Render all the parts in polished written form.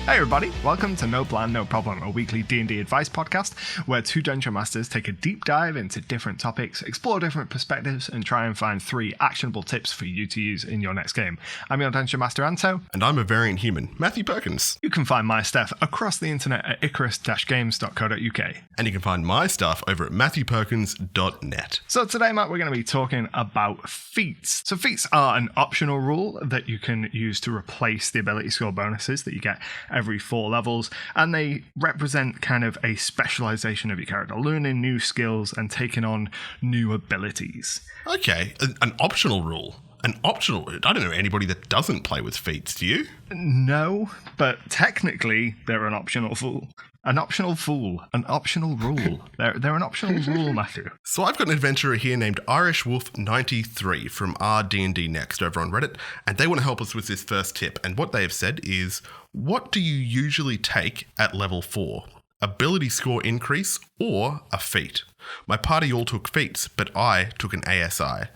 Hey everybody, welcome to No Plan, No Problem, a weekly D&D advice podcast where two Dungeon Masters take a deep dive into different topics, explore different perspectives, and try and find 3 actionable tips for you to use in your next game. I'm your Dungeon Master Anto. And I'm a variant human, Matthew Perkins. You can find my stuff across the internet at icarus-games.co.uk. And you can find my stuff over at matthewperkins.net. So today, Matt, we're going to be talking about feats. So feats are an optional rule that you can use to replace the ability score bonuses that you get every 4 levels, and they represent kind of a specialization of your character, learning new skills and taking on new abilities. Okay, an optional rule. I don't know anybody that doesn't play with feats, do you? No, but technically they're an optional fool. An optional rule. They're an optional rule, Matthew. So I've got an adventurer here named IrishWolf93 from RD&D Next over on Reddit, and they want to help us with this first tip. And what they have said is, what do you usually take at level 4? Ability score increase or a feat? My party all took feats, but I took an ASI.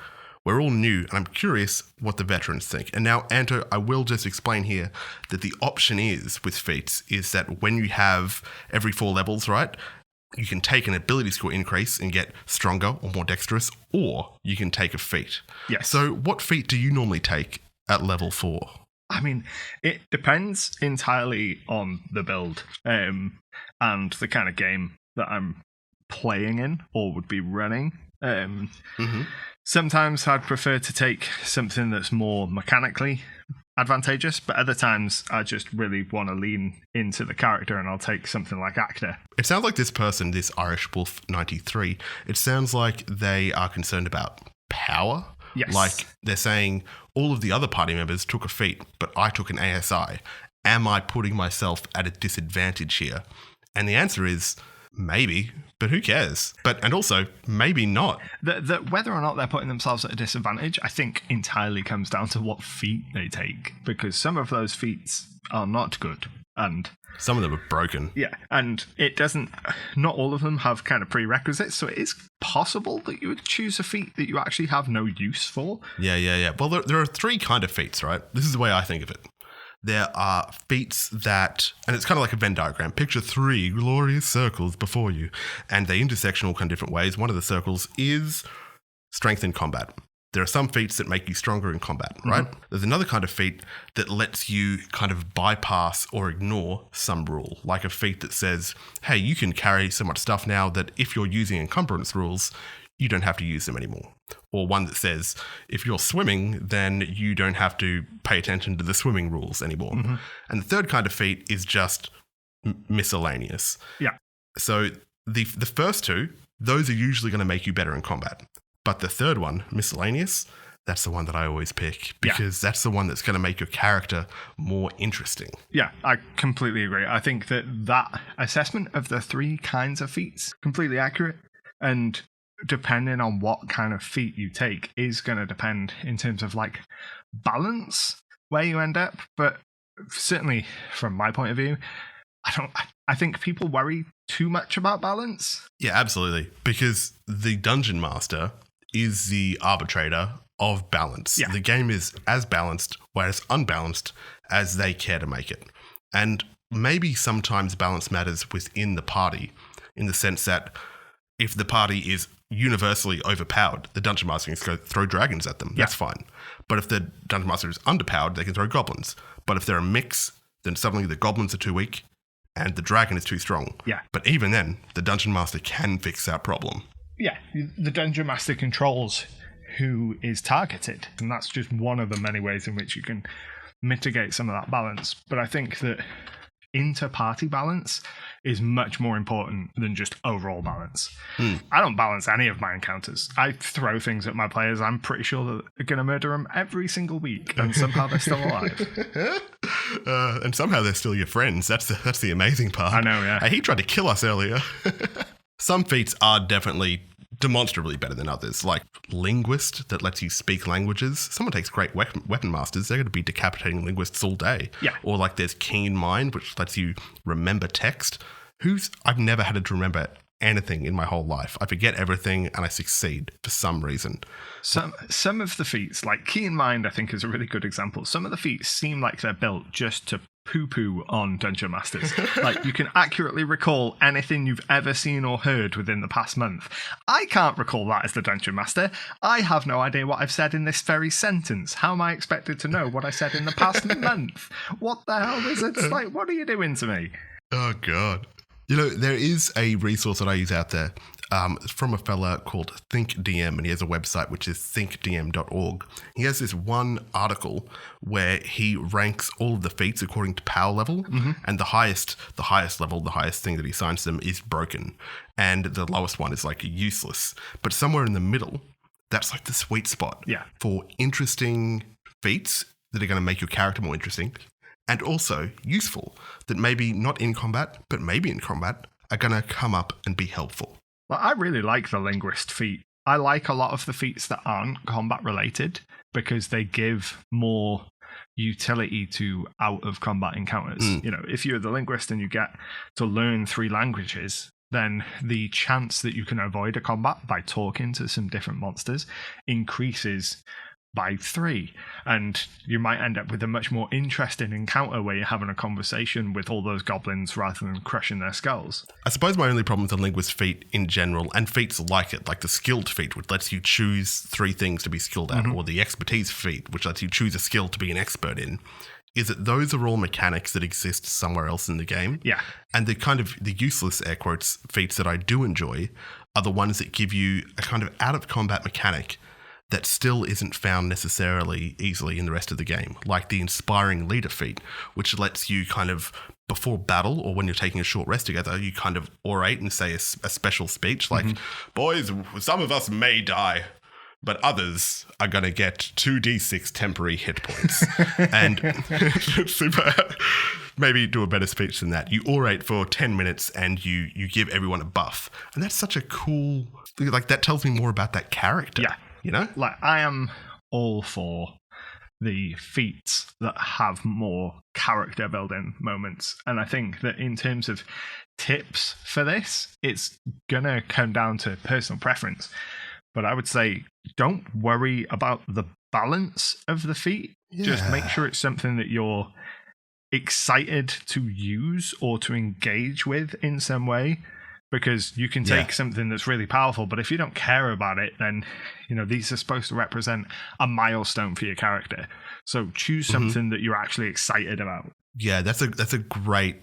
We're all new, and I'm curious what the veterans think. And now, Anto, I will just explain here that the option is, with feats, is that when you have every 4 levels, right, you can take an ability score increase and get stronger or more dexterous, or you can take a feat. Yes. So what feat do you normally take at level 4? I mean, it depends entirely on the build and the kind of game that I'm playing in or would be running. Sometimes I'd prefer to take something that's more mechanically advantageous, but other times I just really want to lean into the character and I'll take something like Actor. It sounds like this person, this IrishWolf93, it sounds like they are concerned about power. Yes. Like they're saying all of the other party members took a feat, but I took an ASI. Am I putting myself at a disadvantage here? And the answer is maybe, but who cares? And also, maybe not. Whether or not they're putting themselves at a disadvantage, I think entirely comes down to what feat they take, because some of those feats are not good, and some of them are broken. Yeah, and not all of them have kind of prerequisites, so it is possible that you would choose a feat that you actually have no use for. Yeah. Well, there are 3 kind of feats, right? This is the way I think of it. There are feats that, and it's kind of like a Venn diagram. Picture 3 glorious circles before you, and they intersect in all kind of different ways. One of the circles is strength in combat. There are some feats that make you stronger in combat, right? Mm-hmm. There's another kind of feat that lets you kind of bypass or ignore some rule, like a feat that says, hey, you can carry so much stuff now that if you're using encumbrance rules, you don't have to use them anymore. Or one that says, if you're swimming, then you don't have to pay attention to the swimming rules anymore. Mm-hmm. And the third kind of feat is just miscellaneous. Yeah. So the first 2, those are usually going to make you better in combat. But the third one, miscellaneous, that's the one that I always pick because that's the one that's going to make your character more interesting. Yeah, I completely agree. I think that assessment of the 3 kinds of feats, completely accurate. And depending on what kind of feat you take is going to depend in terms of like balance where you end up. But certainly from my point of view, I think people worry too much about balance. Yeah, absolutely. Because the Dungeon Master is the arbitrator of balance. Yeah. The game is as balanced or as unbalanced as they care to make it. And maybe sometimes balance matters within the party in the sense that if the party is universally overpowered, the Dungeon Master can throw dragons at them. That's fine. But if the Dungeon Master is underpowered, they can throw goblins. But if they're a mix, then suddenly the goblins are too weak and the dragon is too strong. Yeah. But even then, the Dungeon Master can fix that problem. Yeah, the Dungeon Master controls who is targeted, and that's just one of the many ways in which you can mitigate some of that balance. But I think that inter-party balance is much more important than just overall balance. I don't balance any of my encounters. I throw things at my players I'm pretty sure that they're going to murder them every single week, and somehow they're still alive. And somehow they're still your friends. That's the amazing part. I know, yeah. He tried to kill us earlier. Some feats are definitely demonstrably better than others, like linguist that lets you speak languages. Someone takes great weapon masters, they're going to be decapitating linguists all day. Yeah. Or like there's keen mind, which lets you remember text. I've never had to remember anything in my whole life. I forget everything and I succeed for some reason. Some of the feats, like Keen Mind, I think is a really good example. Some of the feats seem like they're built just to poo-poo on Dungeon Masters. Like, you can accurately recall anything you've ever seen or heard within the past month. I can't recall that as the Dungeon Master. I have no idea what I've said in this very sentence. How am I expected to know what I said in the past month? What the hell, wizards? Like, what are you doing to me? Oh, God. You know, there is a resource that I use out there from a fella called ThinkDM, and he has a website which is thinkdm.org. He has this one article where he ranks all of the feats according to power level, and the highest level, the highest thing that he assigns them is broken, and the lowest one is like useless. But somewhere in the middle, that's like the sweet spot for interesting feats that are going to make your character more interesting, and also useful, that maybe not in combat, but maybe in combat, are going to come up and be helpful. Well, I really like the Linguist feat. I like a lot of the feats that aren't combat related because they give more utility to out of combat encounters. You know, if you're the Linguist and you get to learn 3 languages, then the chance that you can avoid a combat by talking to some different monsters increases by 3, and you might end up with a much more interesting encounter where you're having a conversation with all those goblins rather than crushing their skulls. I suppose my only problem with the Linguist feat in general, and feats like it, like the skilled feat, which lets you choose 3 things to be skilled at, or the expertise feat, which lets you choose a skill to be an expert in, is that those are all mechanics that exist somewhere else in the game. Yeah. And the kind of the useless, air quotes, feats that I do enjoy are the ones that give you a kind of out-of-combat mechanic that still isn't found necessarily easily in the rest of the game, like the Inspiring Leader feat, which lets you kind of, before battle or when you're taking a short rest together, you kind of orate and say a special speech like, boys, some of us may die, but others are going to get 2d6 temporary hit points. And maybe do a better speech than that. You orate for 10 minutes and you give everyone a buff. And that's such a cool, like, that tells me more about that character. Yeah. You know? Like, I am all for the feats that have more character building moments. And I think that in terms of tips for this, it's going to come down to personal preference. But I would say don't worry about the balance of the feat. Yeah. Just make sure it's something that you're excited to use or to engage with in some way. Because you can take something that's really powerful, but if you don't care about it, then, you know, these are supposed to represent a milestone for your character. So choose something that you're actually excited about. Yeah, that's a great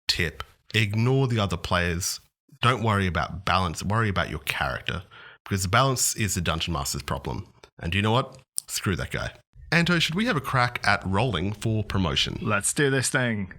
tip. Ignore the other players. Don't worry about balance. Worry about your character. Because the balance is the Dungeon Master's problem. And you know what? Screw that guy. Anto, should we have a crack at rolling for promotion? Let's do this thing.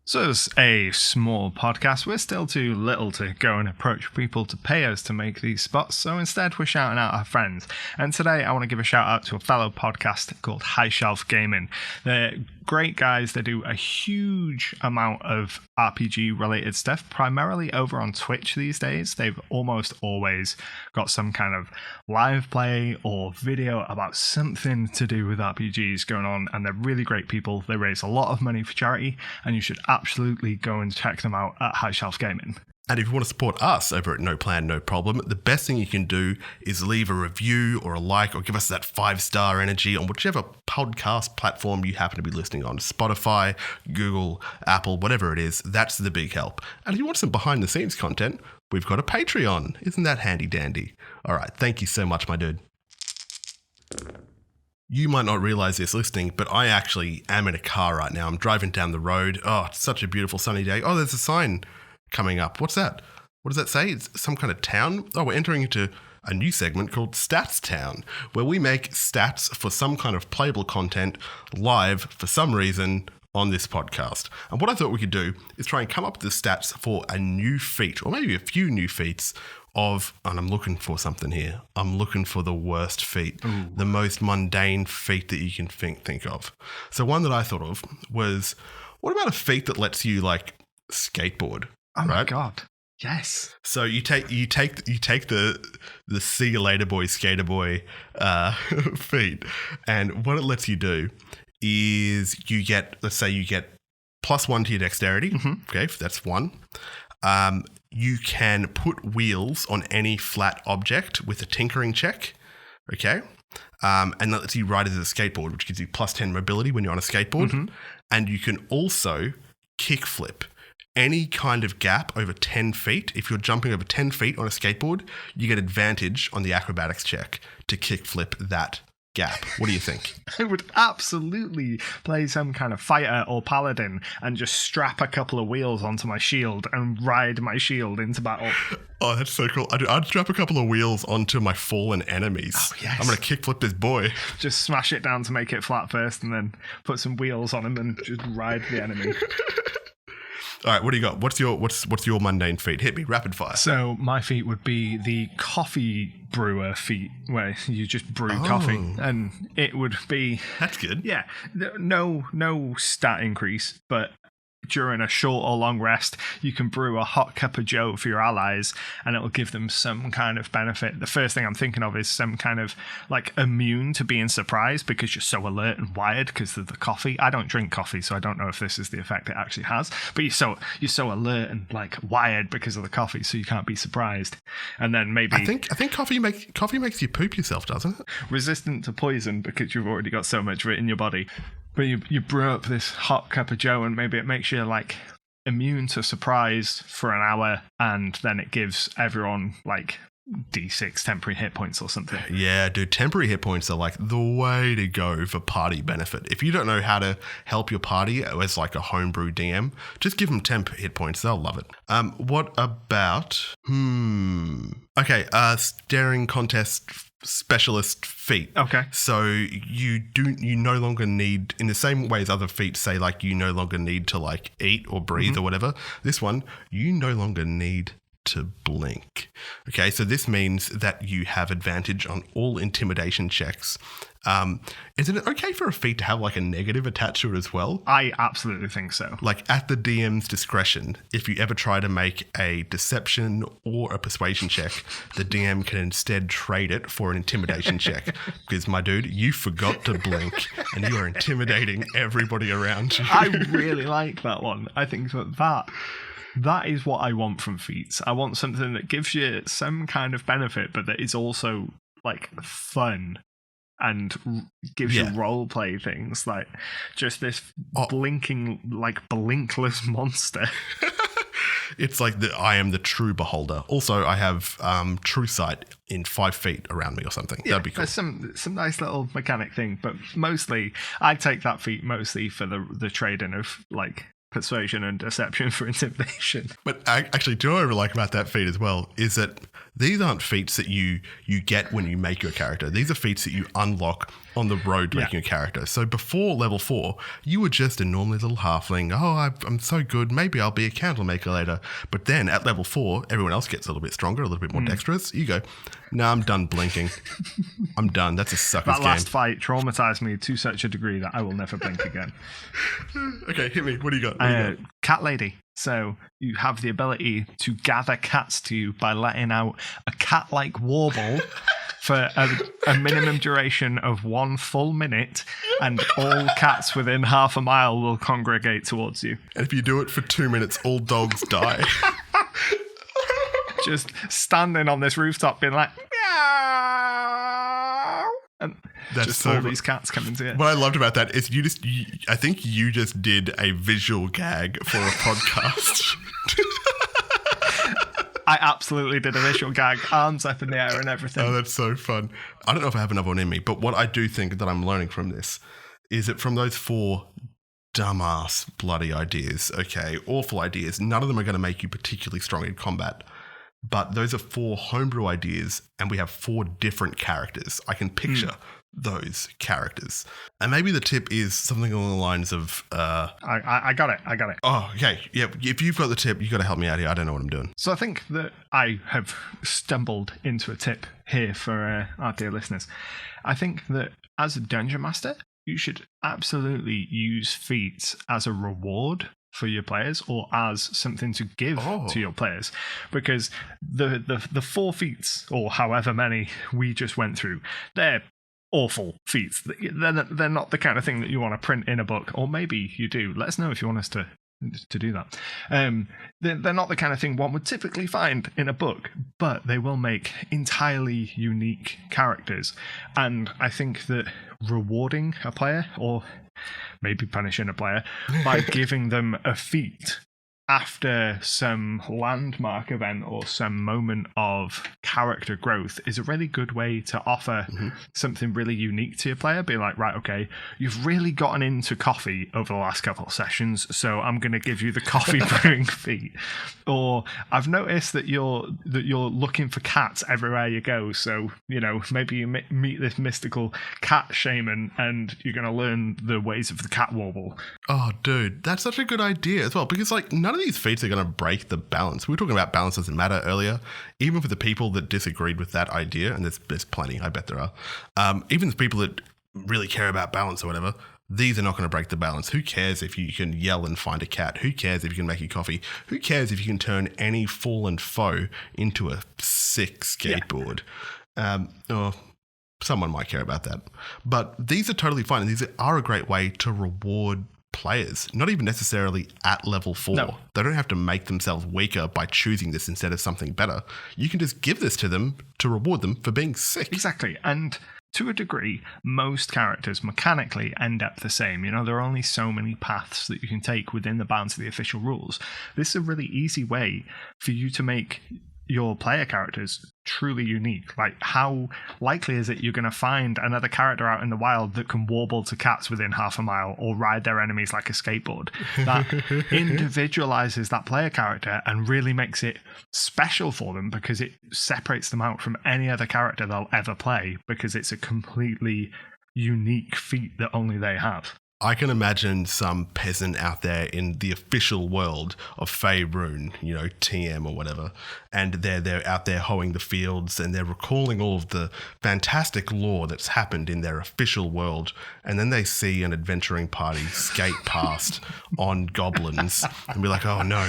So as a small podcast, we're still too little to go and approach people to pay us to make these spots, so instead we're shouting out our friends. And today I want to give a shout out to a fellow podcast called High Shelf Gaming. They're great guys. They do a huge amount of RPG related stuff, primarily over on Twitch these days. They've almost always got some kind of live play or video about something to do with RPGs going on, and they're really great people. They raise a lot of money for charity, and you should absolutely go and check them out at High Shelf Gaming. And if you want to support us over at No Plan, No Problem, the best thing you can do is leave a review or a like or give us that 5-star energy on whichever podcast platform you happen to be listening on. Spotify, Google, Apple, whatever it is, that's the big help. And if you want some behind the scenes content, we've got a Patreon. Isn't that handy dandy? All right, thank you so much, my dude. You might not realize this listening, but I actually am in a car right now. I'm driving down the road. Oh, it's such a beautiful sunny day. Oh, there's a sign coming up. What's that? What does that say? It's some kind of town? Oh, we're entering into a new segment called Stats Town, where we make stats for some kind of playable content live for some reason on this podcast. And what I thought we could do is try and come up with the stats for a new feat, or maybe a few new feats of, and I'm looking for something here. I'm looking for the worst feat, the most mundane feat that you can think of. So one that I thought of was, what about a feat that lets you like skateboard? Oh my God. Yes. So you take the see you later boy skater boy feat, and what it lets you do is you get, let's say you get +1 to your dexterity. Okay, that's 1. You can put wheels on any flat object with a tinkering check. Okay. and that lets you ride as a skateboard, which gives you plus 10 mobility when you're on a skateboard. And you can also kickflip any kind of gap over 10 feet. If you're jumping over 10 feet on a skateboard, you get advantage on the acrobatics check to kickflip that gap. What do you think? I would absolutely play some kind of fighter or paladin and just strap a couple of wheels onto my shield and ride my shield into battle. Oh, that's so cool. I'd strap a couple of wheels onto my fallen enemies. Oh, yes. I'm going to kickflip this boy. Just smash it down to make it flat first and then put some wheels on him and just ride the enemy. All right, what do you got? What's your mundane feat? Hit me, rapid fire. So my feat would be the coffee brewer feat, where you just brew coffee, and it would be that's good. Yeah, no stat increase, but during a short or long rest, you can brew a hot cup of joe for your allies, and it'll give them some kind of benefit. The first thing I'm thinking of is some kind of like immune to being surprised because you're so alert and wired because of the coffee. I don't drink coffee, so I don't know if this is the effect it actually has. But you're so alert and like wired because of the coffee, so you can't be surprised. And then maybe I think coffee makes you poop yourself, doesn't it? Resistant to poison because you've already got so much of it in your body. But you brew up this hot cup of joe and maybe it makes you like immune to surprise for an hour, and then it gives everyone like D6 temporary hit points or something. Yeah, dude, temporary hit points are like the way to go for party benefit. If you don't know how to help your party as like a homebrew DM, just give them temp hit points. They'll love it. What about okay, staring contest specialist feat. Okay. So you no longer need, in the same way as other feats say, like you no longer need to like eat or breathe or whatever. This one, you no longer need to blink. Okay, so this means that you have advantage on all intimidation checks. Is it okay for a feat to have like a negative attached to it as well? I absolutely think so. Like at the DM's discretion, if you ever try to make a deception or a persuasion check, the DM can instead trade it for an intimidation check. Because my dude, you forgot to blink and you are intimidating everybody around you. I really like that one. I think that is what I want from feats. I want something that gives you some kind of benefit, but that is also like fun and gives you role play things, like just this blinking, like blinkless monster. It's like I am the true beholder. Also, I have true sight in 5 feet around me or something. Yeah, that'd be cool. There's some nice little mechanic thing, but mostly I take that feat mostly for the trading of like persuasion and deception for intimidation. But actually, do you know what I like about that feat as well is that these aren't feats that you get when you make your character. These are feats that you unlock on the road making a character. So before level 4, you were just a normal little halfling. Oh, I'm so good. Maybe I'll be a candle maker later. But then at level 4, everyone else gets a little bit stronger, a little bit more dexterous. You go, no, I'm done blinking. I'm done. That's a sucker's game. That last fight traumatized me to such a degree that I will never blink again. Okay, hit me. What do you got? Cat lady. So you have the ability to gather cats to you by letting out a cat-like warble for a minimum duration of 1 full minute, and all cats within half a mile will congregate towards you. And if you do it for 2 minutes, all dogs die. Just standing on this rooftop being like, meow. And that's just so all these cats coming to you. What I loved about that is I think you just did a visual gag for a podcast. I absolutely did a visual gag, arms up in the air and everything. Oh, that's so fun. I don't know if I have another one in me, but what I do think that I'm learning from this is that from those 4 dumbass bloody ideas, okay, awful ideas, none of them are going to make you particularly strong in combat. But those are 4 homebrew ideas, and we have 4 different characters. I can picture those characters. And maybe the tip is something along the lines of... I got it. Oh, okay. Yeah, if you've got the tip, you've got to help me out here. I don't know what I'm doing. So I think that I have stumbled into a tip here for our dear listeners. I think that as a Dungeon Master, you should absolutely use feats as a reward for your players, or as something to give to your players, because the 4 feats, or however many we just went through, they're awful feats. They're not the kind of thing that you want to print in a book, or maybe you do. Let us know if you want us to to do that. They're not the kind of thing one would typically find in a book, but they will make entirely unique characters. And I think that rewarding a player, or maybe punishing a player, by giving them a feat after some landmark event or some moment of character growth is a really good way to offer something really unique to your player. Be like, right, okay, you've really gotten into coffee over the last couple of sessions, so I'm going to give you the coffee brewing feat. Or I've noticed that you're looking for cats everywhere you go, so maybe you meet this mystical cat shaman and you're going to learn the ways of the cat warble. Oh, dude, that's such a good idea as well, because like none of these feats are going to break the balance. We were talking about balance doesn't matter earlier. Even for the people that disagreed with that idea, and there's plenty, I bet there are, even the people that really care about balance or whatever, these are not going to break the balance. Who cares if you can yell and find a cat? Who cares if you can make your coffee? Who cares if you can turn any fallen foe into a sick skateboard? Or someone might care about that. But these are totally fine, and these are a great way to reward players, not even necessarily at level 4. No. They don't have to make themselves weaker by choosing this instead of something better. You can just give this to them to reward them for being sick. Exactly. And to a degree, most characters mechanically end up the same. There are only so many paths that you can take within the bounds of the official rules. This is a really easy way for you to make your player characters truly unique. Like, how likely is it you're going to find another character out in the wild that can warble to cats within half a mile or ride their enemies like a skateboard? That individualizes that player character and really makes it special for them, because it separates them out from any other character they'll ever play, because it's a completely unique feat that only they have. I can imagine some peasant out there in the official world of Faerun, TM or whatever, and they're out there hoeing the fields and they're recalling all of the fantastic lore that's happened in their official world, and then they see an adventuring party skate past on goblins and be like, oh no,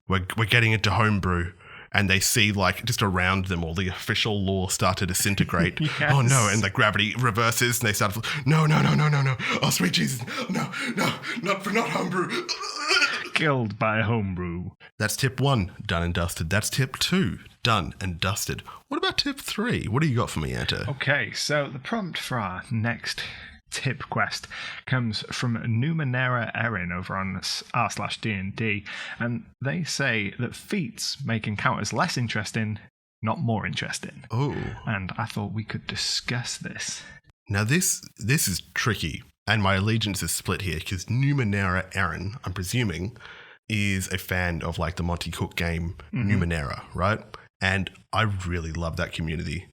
we're getting into homebrew. And they see, like, just around them all the official lore start to disintegrate. Yes. Oh no, and the gravity reverses and they start, no. Oh sweet Jesus, no, not homebrew. Killed by homebrew. That's tip 1, done and dusted. That's tip 2, done and dusted. What about tip 3? What do you got for me, Anto? Okay, so the prompt for our next tip quest comes from Numenera Erin over on r/D&D, and they say that feats make encounters less interesting, not more interesting. Oh. And I thought we could discuss this. Now this is tricky, and my allegiance is split here, because Numenera Erin, I'm presuming, is a fan of like the Monty Cook game Numenera, right? And I really love that community.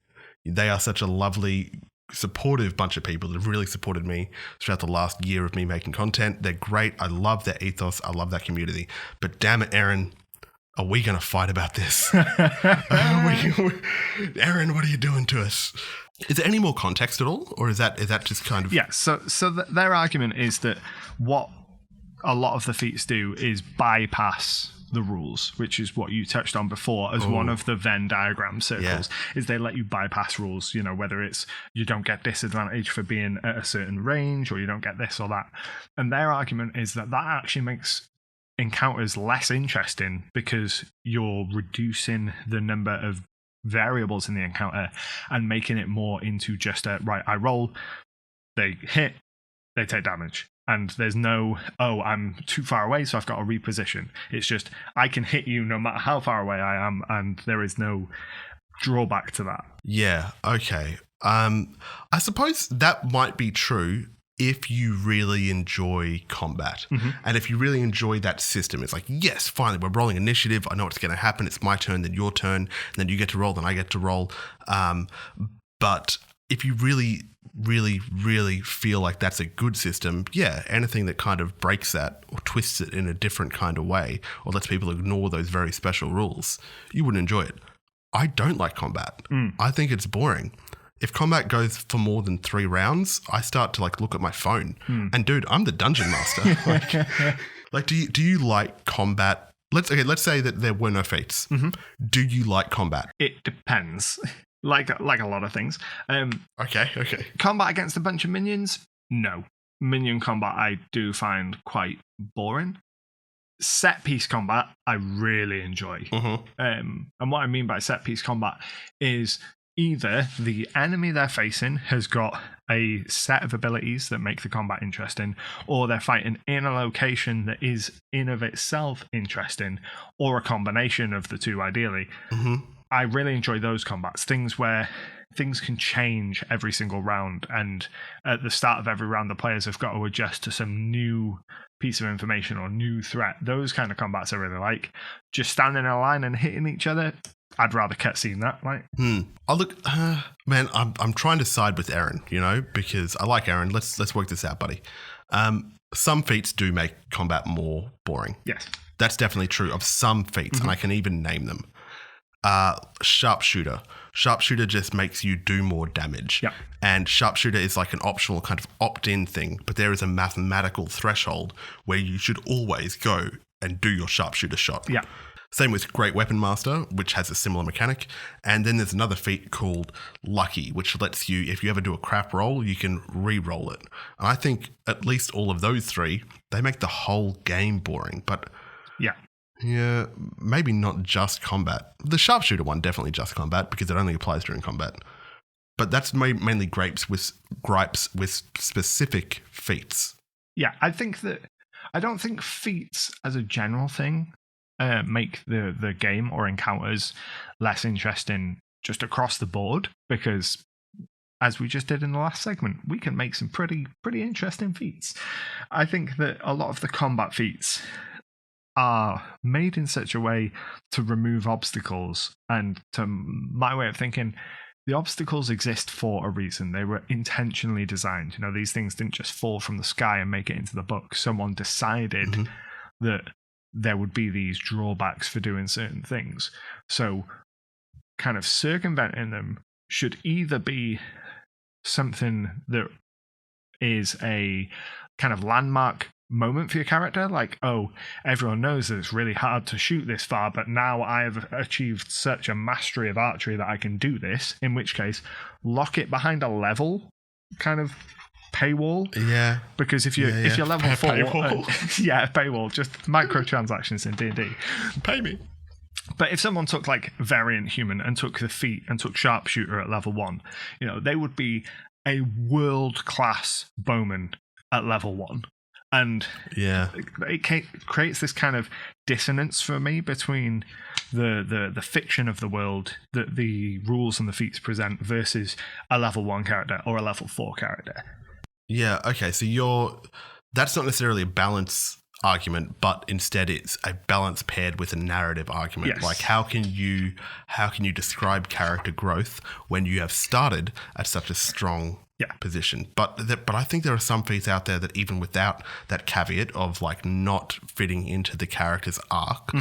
They are such a lovely, supportive bunch of people that have really supported me throughout the last year of me making content. They're great. I love their ethos. I love that community. But damn it, Erin, are we going to fight about this? Erin, what are you doing to us? Is there any more context at all? Or is that just kind of... Yeah, so their argument is that what a lot of the feats do is bypass the rules, which is what you touched on before as one of the Venn diagram circles, is they let you bypass rules, whether it's you don't get disadvantage for being at a certain range or you don't get this or that. And their argument is that actually makes encounters less interesting, because you're reducing the number of variables in the encounter and making it more into just I roll, they hit, they take damage. And there's no, I'm too far away, so I've got to reposition. It's just, I can hit you no matter how far away I am, and there is no drawback to that. Yeah, okay. I suppose that might be true if you really enjoy combat. And if you really enjoy that system. It's like, yes, finally, we're rolling initiative. I know what's going to happen. It's my turn, then your turn, and then you get to roll, then I get to roll. But if you really feel like that's a good system, anything that kind of breaks that or twists it in a different kind of way or lets people ignore those very special rules, you wouldn't enjoy it. I don't like combat. I think it's boring. If combat goes for more than 3 rounds, I start to look at my phone. And dude, I'm the dungeon master. Do you like combat? Let's say that there were no feats. Do you like combat? It depends. Like a lot of things. Okay. Combat against a bunch of minions? No. Minion combat I do find quite boring. set piece combat, I really enjoy. And what I mean by set piece combat is either the enemy they're facing has got a set of abilities that make the combat interesting, or they're fighting in a location that is in of itself interesting, or a combination of the two, ideally. I really enjoy those combats, things where things can change every single round, and at the start of every round the players have got to adjust to some new piece of information or new threat. Those kind of combats I really like. Just standing in a line and hitting each other, I'd rather cutscene that. Like, Oh look, man, I'm trying to side with Aaron, because I like Aaron. Let's work this out, buddy. Some feats do make combat more boring. Yes, that's definitely true of some feats, and I can even name them. Sharpshooter just makes you do more damage. Yeah. And sharpshooter is like an optional kind of opt-in thing, but there is a mathematical threshold where you should always go and do your sharpshooter shot. Yeah. Same with Great Weapon Master, which has a similar mechanic. And then there's another feat called Lucky, which lets you, if you ever do a crap roll, you can re-roll it. And I think at least all of those three, they make the whole game boring. But yeah, maybe not just combat. The sharpshooter one, definitely just combat, because it only applies during combat. But that's mainly gripes with specific feats. Yeah, I don't think feats as a general thing make the game or encounters less interesting just across the board, because as we just did in the last segment, we can make some pretty interesting feats. I think that a lot of the combat feats are made in such a way to remove obstacles, and to my way of thinking, the obstacles exist for a reason. They were intentionally designed. These things didn't just fall from the sky and make it into the book. Someone decided that there would be these drawbacks for doing certain things. So kind of circumventing them should either be something that is a kind of landmark moment for your character, like, oh, everyone knows that it's really hard to shoot this far, but now I have achieved such a mastery of archery that I can do this, in which case lock it behind a level kind of paywall. Yeah, because if you're level 4, paywall. just microtransactions in D&D. Pay me. But if someone took like Variant Human and took the feat and took Sharpshooter at level 1, they would be a world-class bowman at level 1. And it creates this kind of dissonance for me between the fiction of the world that the rules and the feats present versus a level 1 character or a level 4 character. Yeah, okay, so that's not necessarily a balance argument, but instead it's a balance paired with a narrative argument. Yes. Like how can you describe character growth when you have started at such a strong position? But I think there are some feats out there that even without that caveat of like not fitting into the character's arc,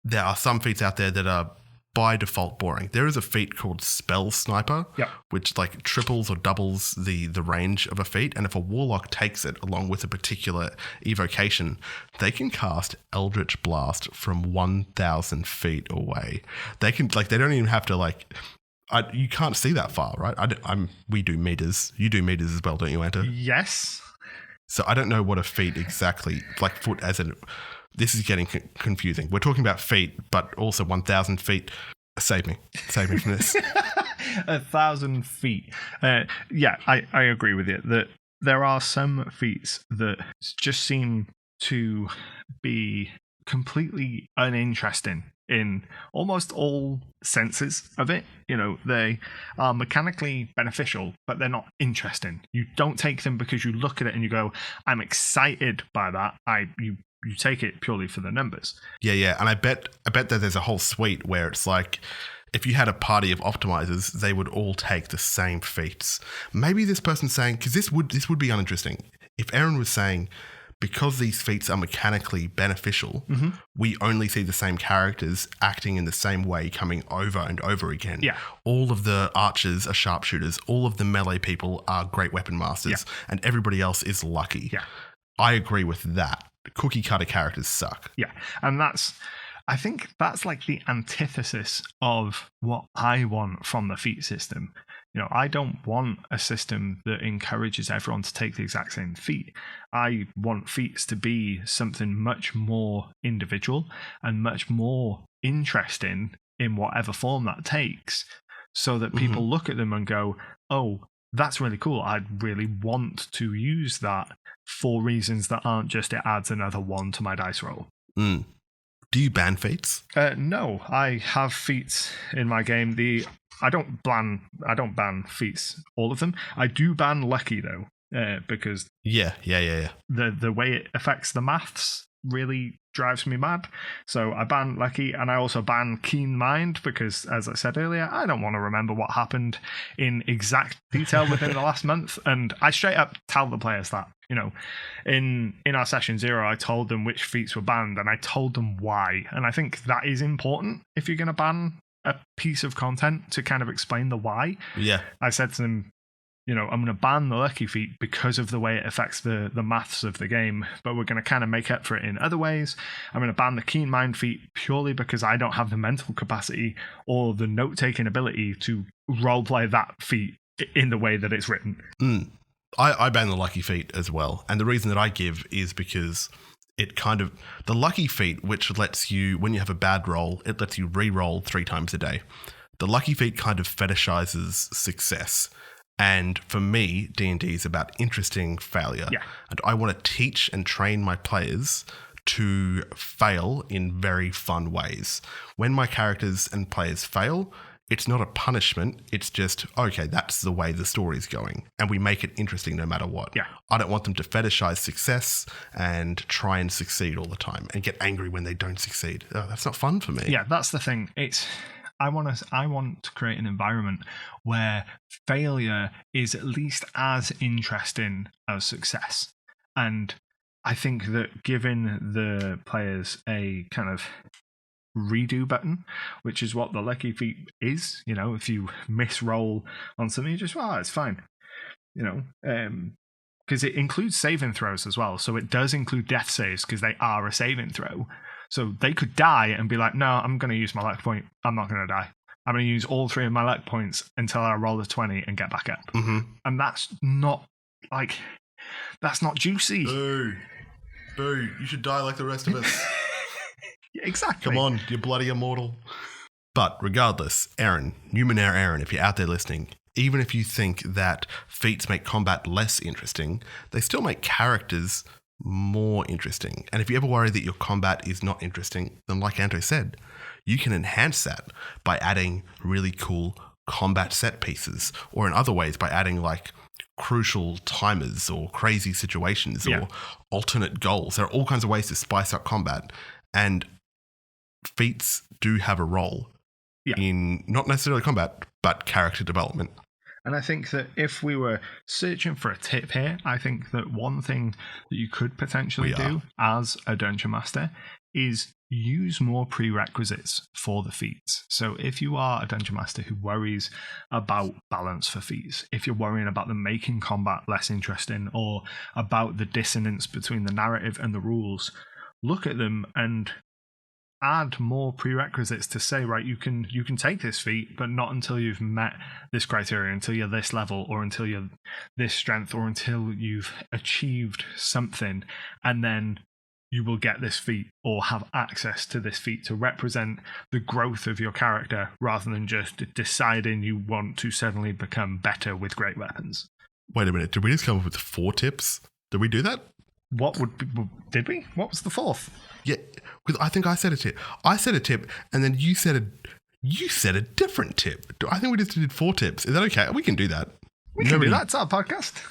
there are some feats out there that are by default boring. There is a feat called Spell Sniper, which like triples or doubles the range of a feat, and if a warlock takes it along with a particular evocation, they can cast Eldritch Blast from 1,000 feet away. They can they don't even have to you can't see that far, right? We do meters. You do meters as well, don't you, Anta? Yes. So I don't know what a feat exactly, foot as in... This is getting confusing. We're talking about feet, but also 1,000 feet. Save me from this. 1,000 feet. I agree with you that there are some feats that just seem to be completely uninteresting in almost all senses of it. They are mechanically beneficial, but they're not interesting. You don't take them because you look at it and you go, I'm excited by that. You take it purely for the numbers. Yeah, and I bet that there's a whole suite where it's like, if you had a party of optimizers, they would all take the same feats. Maybe this person's saying, because this would be uninteresting. If Aaron was saying, because these feats are mechanically beneficial, we only see the same characters acting in the same way coming over and over again. Yeah. All of the archers are sharpshooters. All of the melee people are great weapon masters. Yeah. And everybody else is lucky. Yeah. I agree with that. Cookie cutter characters suck. Yeah. And that's I think that's like the antithesis of what I want from the feat system. I don't want a system that encourages everyone to take the exact same feat. I want feats to be something much more individual and much more interesting in whatever form that takes, so that people look at them and go, oh, that's really cool. I'd really want to use that for reasons that aren't just it adds another 1 to my dice roll. Do you ban feats? No, I have feats in my game. I don't ban feats, all of them. I do ban lucky though, because Yeah. the way it affects the maths really drives me mad. So I ban lucky, and I also ban keen mind because, as I said earlier, I don't want to remember what happened in exact detail within the last month. And I straight up tell the players that, in our session 0, I told them which feats were banned and I told them why. And I think that is important if you're going to ban a piece of content, to kind of explain the why. Yeah. I said to them, I'm going to ban the lucky feat because of the way it affects the maths of the game, but we're going to kind of make up for it in other ways. I'm going to ban the keen mind feat purely because I don't have the mental capacity or the note-taking ability to roleplay that feat in the way that it's written. I ban the lucky feat as well. And the reason that I give is because the lucky feat, which lets you, when you have a bad roll, it lets you re-roll 3 times a day. The lucky feat kind of fetishizes success. And for me, D&D is about interesting failure. Yeah. And I want to teach and train my players to fail in very fun ways. When my characters and players fail, it's not a punishment. It's just, okay, that's the way the story's going. And we make it interesting no matter what. Yeah. I don't want them to fetishize success and try and succeed all the time and get angry when they don't succeed. Oh, that's not fun for me. Yeah, that's the thing. I want to create an environment where failure is at least as interesting as success. And I think that giving the players a kind of redo button, which is what the lucky feat is, if you misroll on something, you just, it's fine. Because it includes saving throws as well. So it does include death saves because they are a saving throw. So they could die and be like, no, I'm going to use my luck point. I'm not going to die. I'm going to use all 3 of my luck points until I roll a 20 and get back up. Mm-hmm. And that's not juicy. Boo. You should die like the rest of us. Yeah, exactly. Come on, you're bloody immortal. But regardless, Aaron, Numenaire Aaron, if you're out there listening, even if you think that feats make combat less interesting, they still make characters more interesting. And if you ever worry that your combat is not interesting, then like Anto said, you can enhance that by adding really cool combat set pieces, or in other ways by adding like crucial timers or crazy situations or alternate goals. There are all kinds of ways to spice up combat, and feats do have a role in not necessarily combat, but character development. And I think that if we were searching for a tip here, I think that one thing that you could potentially do as a Dungeon Master is use more prerequisites for the feats. So if you are a Dungeon Master who worries about balance for feats, if you're worrying about them making combat less interesting or about the dissonance between the narrative and the rules, look at them and add more prerequisites to say, right, you can take this feat, but not until you've met this criteria, until you're this level, or until you're this strength, or until you've achieved something, and then you will get this feat or have access to this feat to represent the growth of your character, rather than just deciding you want to suddenly become better with great weapons. Wait a minute, did we just come up with 4 tips? Did we do that? Did we? What was the 4th? Yeah, because I think I said a tip. I said a tip, and then you said a different tip. I think we just did 4 tips. Is that okay? We can do that. We can do that. It's our podcast.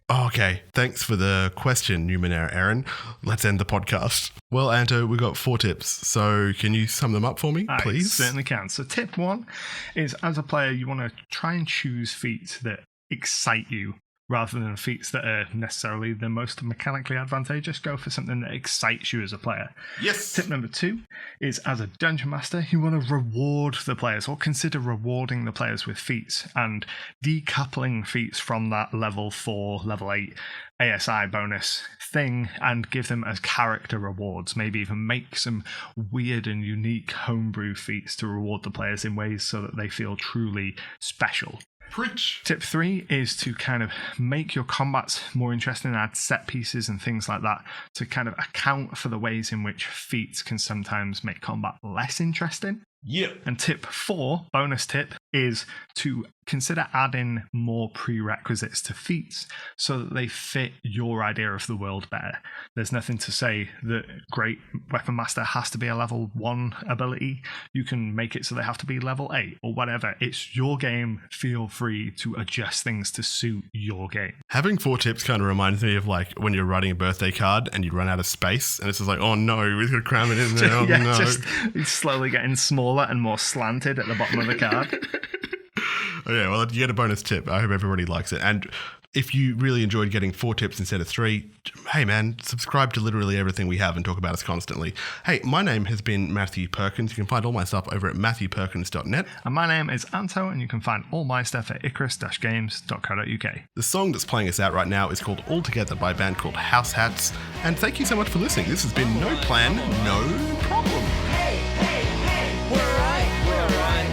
Okay, thanks for the question, Numenaire Aaron. Let's end the podcast. Well, Anto, we got 4 tips, so can you sum them up for me, please? I certainly can. So tip 1 is, as a player, you want to try and choose feats that excite you rather than feats that are necessarily the most mechanically advantageous. Go for something that excites you as a player. Yes. Tip number 2 is, as a dungeon master, you want to reward the players, or consider rewarding the players with feats and decoupling feats from that level 4, level 8 ASI bonus thing and give them as character rewards. Maybe even make some weird and unique homebrew feats to reward the players in ways so that they feel truly special. Preach. Tip 3 is to kind of make your combats more interesting, add set pieces and things like that to kind of account for the ways in which feats can sometimes make combat less interesting. Yeah. And tip 4, bonus tip, is to consider adding more prerequisites to feats so that they fit your idea of the world better. There's nothing to say that Great Weapon Master has to be a level 1 ability. You can make it so they have to be level 8 or whatever. It's your game. Feel free to adjust things to suit your game. Having 4 tips kind of reminds me of like when you're writing a birthday card and you run out of space and it's just like, oh no, we've got to cram it in there. Oh, no. Just it's slowly getting smaller and more slanted at the bottom of the card. Yeah, well, you get a bonus tip. I hope everybody likes it. And if you really enjoyed getting 4 tips instead of 3, hey man, subscribe to literally everything we have and talk about us constantly. Hey, my name has been Matthew Perkins. You can find all my stuff over at matthewperkins.net. And my name is Anto, and you can find all my stuff at icarus-games.co.uk. The song that's playing us out right now is called All Together by a band called House Hats. And thank you so much for listening. This has been No Plan, No Problem. Hey, hey, hey, we're right, we're right.